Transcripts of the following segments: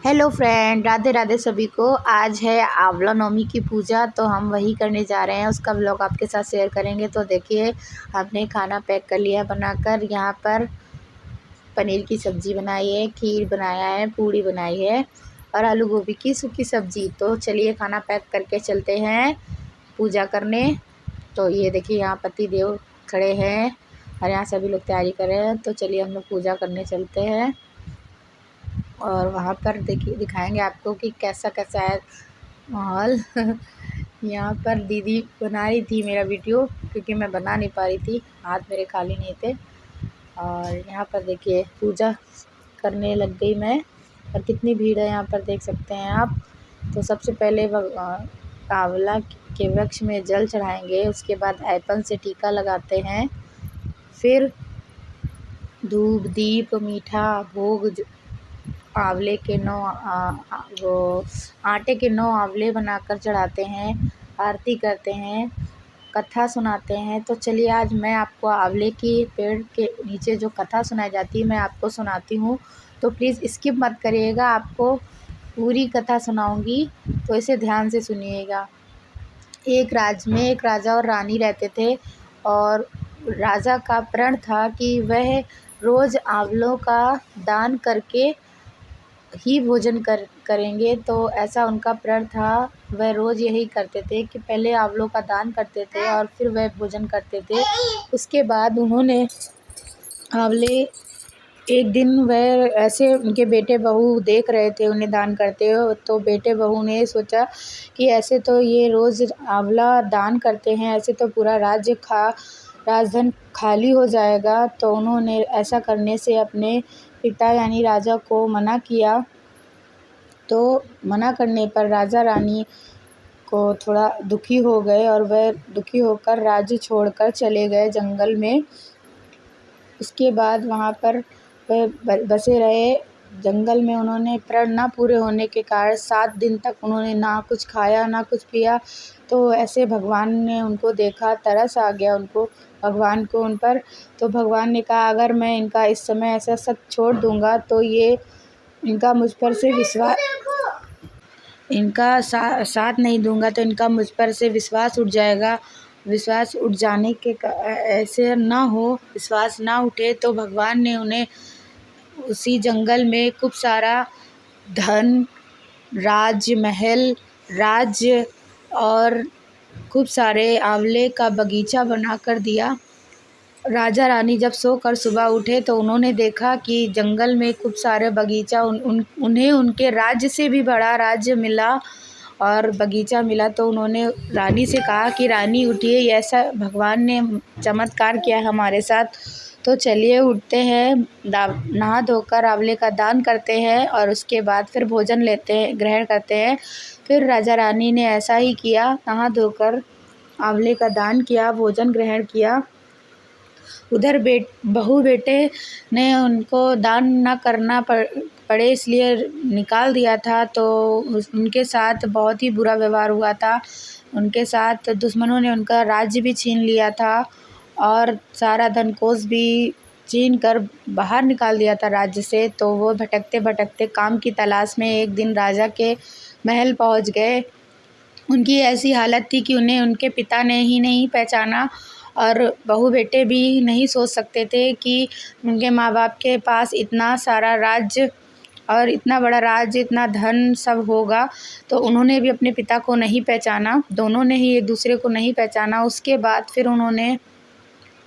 Hello friend, Radhe Radhe सभी को। आज है आंवला नवमी की पूजा, तो हम वही करने जा रहे हैं। उसका व्लॉग आपके साथ शेयर करेंगे। तो देखिए, हमने खाना पैक कर लिया बनाकर। यहाँ पर पनीर की सब्ज़ी बनाई है, खीर बनाया है, पूड़ी बनाई है और आलू गोभी की सूखी सब्ज़ी। तो चलिए खाना पैक करके चलते हैं पूजा करने। तो ये देखिए, यहाँ पति देव खड़े हैं और यहाँ सभी लोग तैयारी कर रहे हैं। तो चलिए हम लोग पूजा करने चलते हैं और वहाँ पर देखिए दिखाएंगे आपको कि कैसा कैसा है माहौल। यहाँ पर दीदी बना रही थी मेरा वीडियो, क्योंकि मैं बना नहीं पा रही थी, हाथ मेरे खाली नहीं थे। और यहाँ पर देखिए पूजा करने लग गई मैं, और कितनी भीड़ है यहाँ पर देख सकते हैं आप। तो सबसे पहले आंवला के वृक्ष में जल चढ़ाएंगे, उसके बाद एप्पल से टीका लगाते हैं, फिर धूप दीप मीठा भोग आंवले के वो आटे के 9 आंवले बनाकर चढ़ाते हैं, आरती करते हैं, कथा सुनाते हैं। तो चलिए आज मैं आपको आंवले की पेड़ के नीचे जो कथा सुनाई जाती है मैं आपको सुनाती हूँ। तो प्लीज़ स्किप मत करिएगा, आपको पूरी कथा सुनाऊंगी, तो इसे ध्यान से सुनिएगा। एक राज्य में एक राजा और रानी रहते थे, और राजा का प्रण था कि वह रोज़ आंवलों का दान करके ही भोजन करेंगे। तो ऐसा उनका प्रण था। वह रोज़ यही करते थे कि पहले आंवलों का दान करते थे और फिर वह भोजन करते थे। उसके बाद उन्होंने आंवले एक दिन वह ऐसे उनके बेटे बहू देख रहे थे उन्हें दान करते हो, तो बेटे बहू ने सोचा कि ऐसे तो ये रोज़ आंवला दान करते हैं, ऐसे तो पूरा राजधन खाली हो जाएगा। तो उन्होंने ऐसा करने से अपने पिता यानी राजा को मना किया। तो मना करने पर राजा रानी को थोड़ा दुखी हो गए और वह दुखी होकर राज्य छोड़कर चले गए जंगल में। उसके बाद वहाँ पर वह बसे रहे जंगल में। उन्होंने प्रण ना पूरे होने के कारण 7 दिन तक उन्होंने ना कुछ खाया ना कुछ पिया। तो ऐसे भगवान ने उनको देखा, तरस आ गया उनको, भगवान को उन पर। तो भगवान ने कहा, अगर मैं इनका इस समय ऐसा सब छोड़ दूँगा तो ये इनका मुझ पर से साथ नहीं दूंगा तो इनका मुझ पर से विश्वास उठ जाएगा। विश्वास उठ जाने के ऐसे ना हो, विश्वास ना उठे, तो भगवान ने उन्हें उसी जंगल में खूब सारा धन, महल, राज्य और खूब सारे आंवले का बगीचा बना कर दिया। राजा रानी जब सोकर सुबह उठे तो उन्होंने देखा कि जंगल में खूब सारे बगीचा उन्हें उनके राज्य से भी बड़ा राज्य मिला और बगीचा मिला। तो उन्होंने रानी से कहा कि रानी उठिए, ऐसा भगवान ने चमत्कार किया हमारे साथ। तो चलिए उठते हैं, नहा धोकर आंवले का दान करते हैं और उसके बाद फिर भोजन ग्रहण करते हैं। फिर राजा रानी ने ऐसा ही किया, नहा धोकर आंवले का दान किया, भोजन ग्रहण किया। उधर बहू बेटे ने उनको दान न करना पड़े इसलिए निकाल दिया था। तो उनके साथ बहुत ही बुरा व्यवहार हुआ था। उनके साथ दुश्मनों ने उनका राज्य भी छीन लिया था और सारा धन कोष भी छीन कर बाहर निकाल दिया था राज्य से। तो वो भटकते भटकते काम की तलाश में एक दिन राजा के महल पहुंच गए। उनकी ऐसी हालत थी कि उन्हें उनके पिता ने ही नहीं पहचाना, और बहू बेटे भी नहीं सोच सकते थे कि उनके माँ बाप के पास इतना सारा राज्य और इतना बड़ा राज्य, इतना धन सब होगा। तो उन्होंने भी अपने पिता को नहीं पहचाना, दोनों ने ही एक दूसरे को नहीं पहचाना। उसके बाद फिर उन्होंने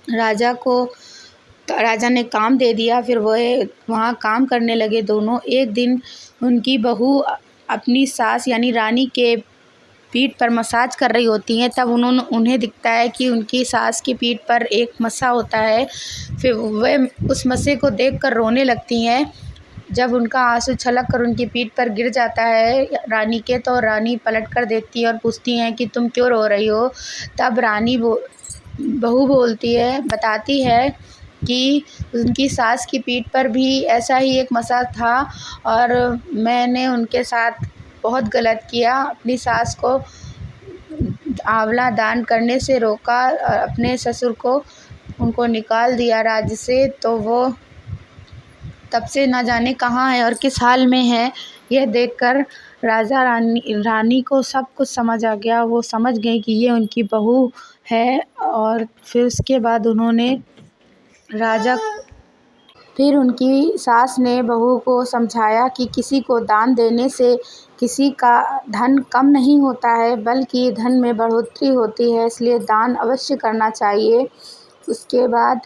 राजा ने काम दे दिया, फिर वह वहाँ काम करने लगे दोनों। एक दिन उनकी बहू अपनी सास यानी रानी के पीठ पर मसाज कर रही होती हैं, तब उन्हें दिखता है कि उनकी सास की पीठ पर एक मस्सा होता है। फिर वह उस मस्से को देखकर रोने लगती हैं। जब उनका आंसू छलक कर उनकी पीठ पर गिर जाता है रानी के, तो रानी पलट कर देखती है और पूछती हैं कि तुम क्यों रो रही हो। तब बहू बताती है कि उनकी सास की पीठ पर भी ऐसा ही एक मस्सा था और मैंने उनके साथ बहुत गलत किया, अपनी सास को आंवला दान करने से रोका और अपने ससुर को उनको निकाल दिया राज्य से। तो वो तब से ना जाने कहाँ है और किस हाल में है। यह देखकर राजा रानी को सब कुछ समझ आ गया। वो समझ गई कि ये उनकी बहू है। और फिर उसके बाद राजा फिर उनकी सास ने बहू को समझाया कि किसी को दान देने से किसी का धन कम नहीं होता है, बल्कि धन में बढ़ोतरी होती है, इसलिए दान अवश्य करना चाहिए। उसके बाद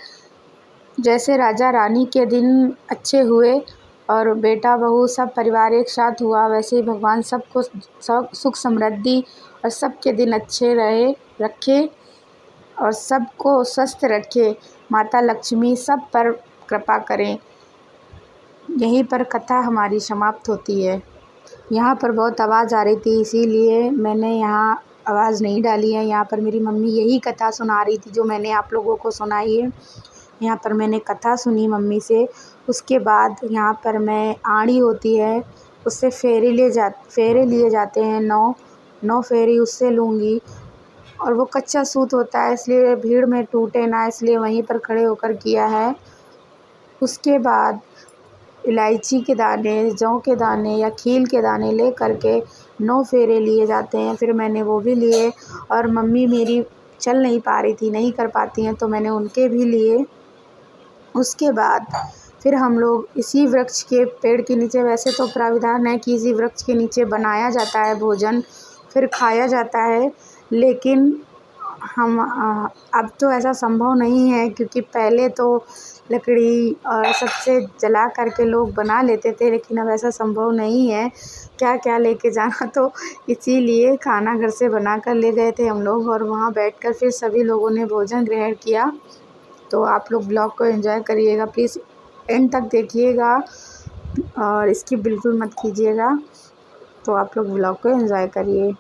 जैसे राजा रानी के दिन अच्छे हुए और बेटा बहू सब परिवार एक साथ हुआ, वैसे ही भगवान सबको सब सुख समृद्धि और सबके दिन अच्छे रखे और सबको स्वस्थ रखे। माता लक्ष्मी सब पर कृपा करें। यहीं पर कथा हमारी समाप्त होती है। यहाँ पर बहुत आवाज़ आ रही थी, इसीलिए मैंने यहाँ आवाज़ नहीं डाली है। यहाँ पर मेरी मम्मी यही कथा सुना रही थी जो मैंने आप लोगों को सुनाई है। यहाँ पर मैंने कथा सुनी मम्मी से। उसके बाद यहाँ पर मैं आड़ी होती है, उससे फेरे लिए जाते हैं। 9 फेरी उससे लूँगी। और वो कच्चा सूत होता है, इसलिए भीड़ में टूटे ना, इसलिए वहीं पर खड़े होकर किया है। उसके बाद इलायची के दाने, जौ के दाने या खील के दाने ले करके 9 फेरे लिए जाते हैं। फिर मैंने वो भी लिए। और मम्मी मेरी चल नहीं पा रही थी, नहीं कर पाती हैं, तो मैंने उनके भी लिए। उसके बाद फिर हम लोग इसी वृक्ष के पेड़ के नीचे, वैसे तो प्राविधान है कि इसी वृक्ष के नीचे बनाया जाता है भोजन, फिर खाया जाता है। लेकिन हम अब तो ऐसा संभव नहीं है, क्योंकि पहले तो लकड़ी और सबसे जला करके लोग बना लेते थे, लेकिन अब ऐसा संभव नहीं है। क्या क्या लेके जाना, तो इसीलिए खाना घर से बना कर ले गए थे हम लोग। और वहाँ बैठकर फिर सभी लोगों ने भोजन ग्रहण किया। तो आप लोग ब्लॉग को एंजॉय करिएगा, प्लीज़ एंड तक देखिएगा और स्किप बिल्कुल मत कीजिएगा। तो आप लोग ब्लॉग को एंजॉय करिए।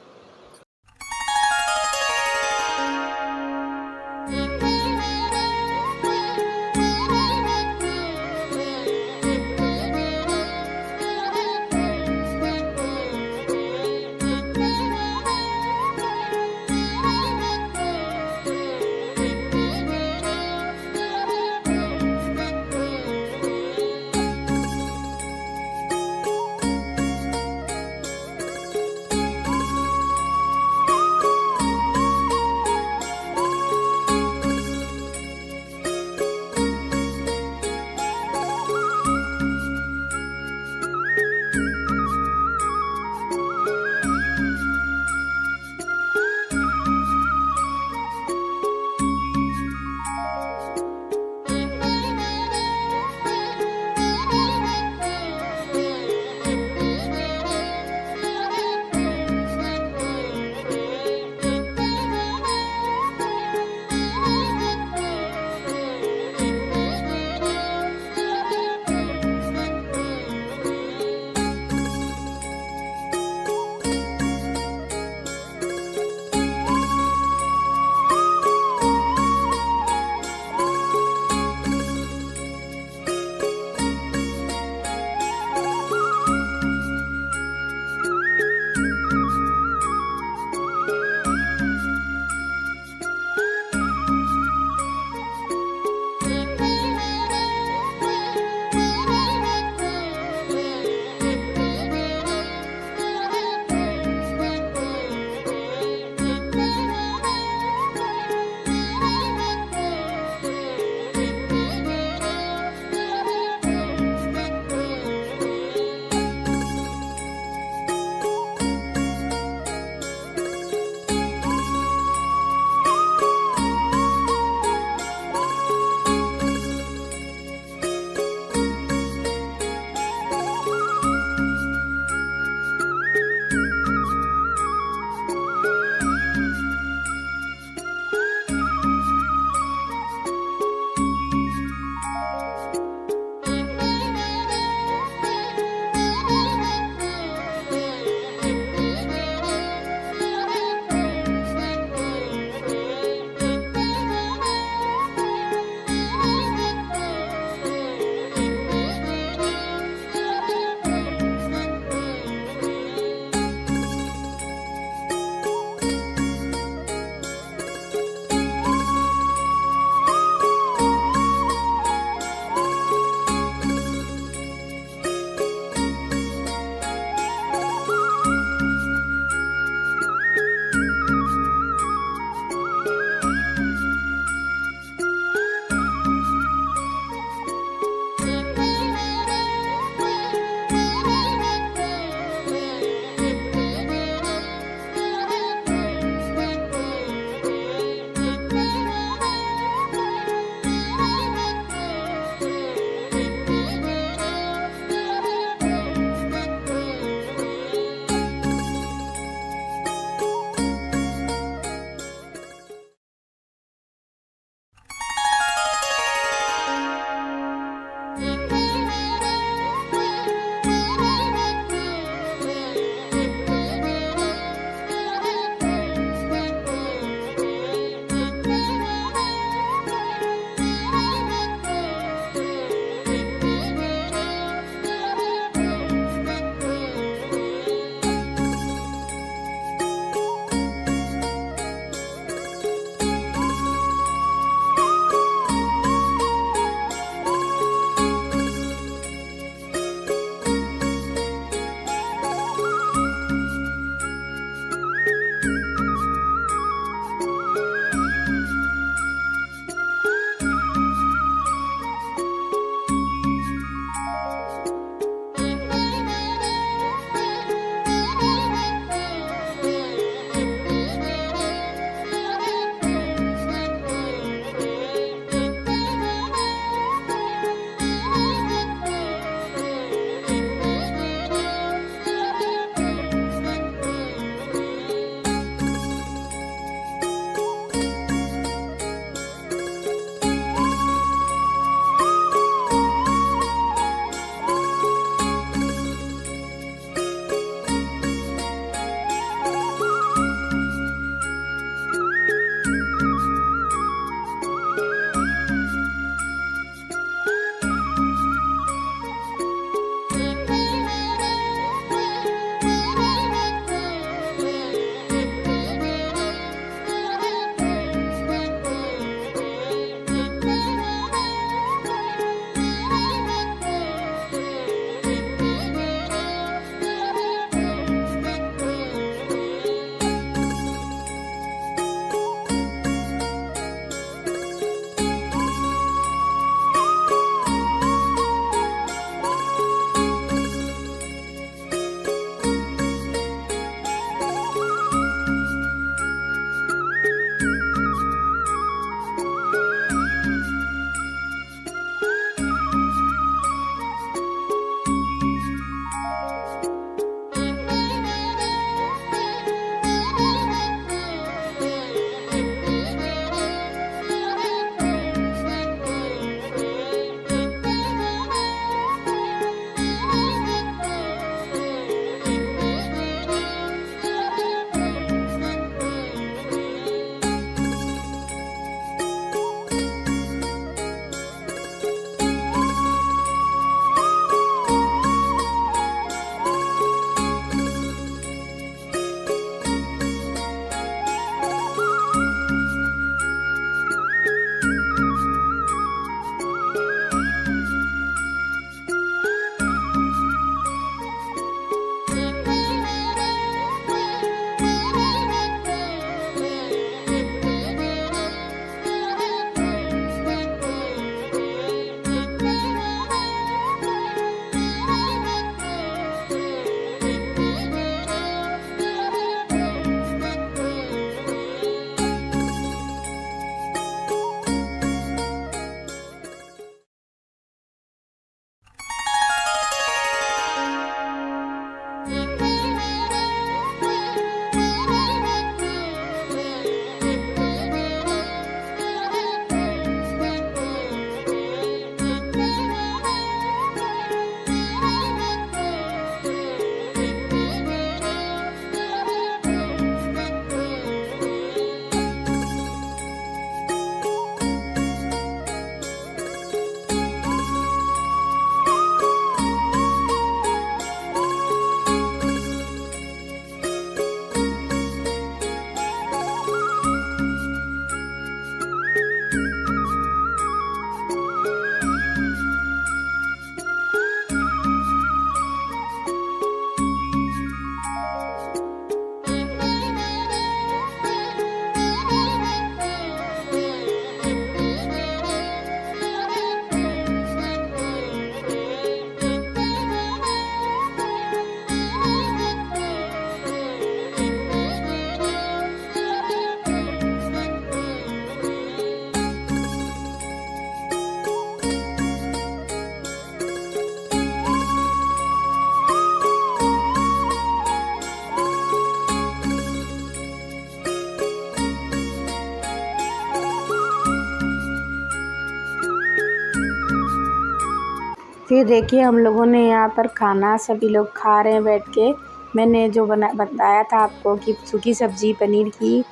फिर देखिए हम लोगों ने यहाँ पर खाना सभी लोग खा रहे हैं बैठ के। मैंने जो बताया था आपको कि सूखी सब्ज़ी पनीर की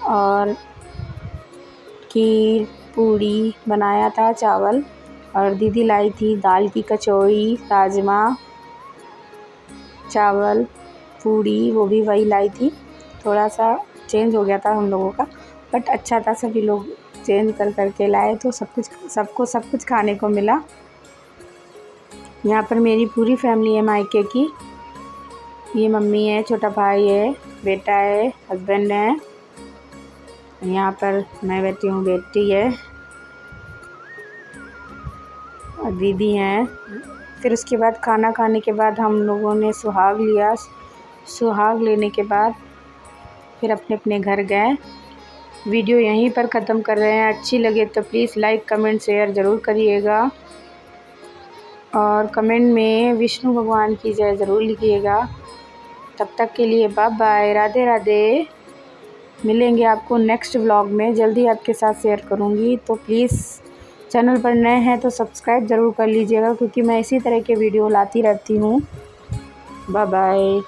और खीर पूड़ी बनाया था, चावल, और दीदी लाई थी दाल की कचौड़ी, राजमा चावल पूड़ी, वो भी वही लाई थी। थोड़ा सा चेंज हो गया था हम लोगों का, बट अच्छा था, सभी लोग चेंज कर के लाए तो सबको सब कुछ खाने को मिला। यहाँ पर मेरी पूरी फैमिली है मायके की। ये मम्मी है, छोटा भाई है, बेटा है, हस्बैंड है। यहाँ पर मैं बैठी हूँ, बेटी है और दीदी हैं। फिर उसके बाद खाना खाने के बाद हम लोगों ने सुहाग लिया। सुहाग लेने के बाद फिर अपने अपने घर गए। वीडियो यहीं पर ख़त्म कर रहे हैं। अच्छी लगे तो प्लीज़ लाइक कमेंट शेयर ज़रूर करिएगा और कमेंट में विष्णु भगवान की जय ज़रूर लिखिएगा। तब तक के लिए बाय बाय, राधे राधे। मिलेंगे आपको नेक्स्ट व्लॉग में, जल्दी आपके साथ शेयर करूँगी। तो प्लीज़ चैनल पर नए हैं तो सब्सक्राइब ज़रूर कर लीजिएगा, क्योंकि मैं इसी तरह के वीडियो लाती रहती हूँ। Bye bye.